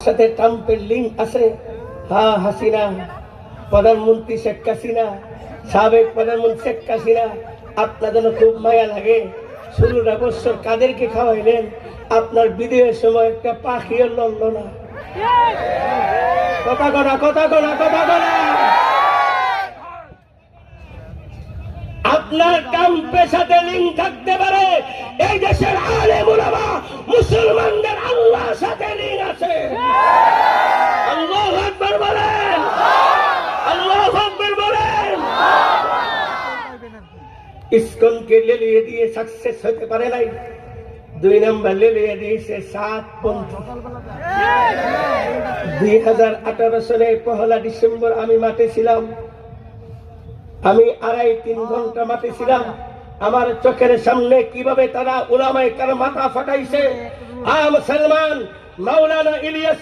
সাথে ট্রাম্পের লিঙ্ক আছে। হ্যাঁ, হাসিনা, প্রধানমন্ত্রী শেখ হাসিনা, সাবেক প্রধানমন্ত্রী শেখ হাসিনা, আপনাদের খুব মায়া লাগে। 16টা বছর কাদেরকে খাওয়াইলেন? আপনার বিদেশের সময় একটা পাখিও লড়ল না। কথা কনা কথা কনা কথা কনা। আপনার ট্রাম্পের সাথে লিঙ্ক থাকতে পারে, এই দেশের আলেম উলামা মুসলমানদের আল্লাহর সাথে লিঙ্ক আছে। আল্লাহু আকবার বলেন, আল্লাহু আকবার বলেন। ইসকনকে লেলিয়ে দিয়ে সাকসেস হতে পারে নাই। 2 নম্বর লেলিয়ে দিয়েছে 7 পন্থী। 2018 সালে 1 ডিসেম্বর আমি মাঠে ছিলাম। আমি 2.5-3 ঘন্টা মাঠে ছিলাম। আমার চোখের সামনে কিভাবে তারা উলামায়ে কেরাম মাথা ফাটাইছে। মুসলমান মাওলানা ইলিয়াস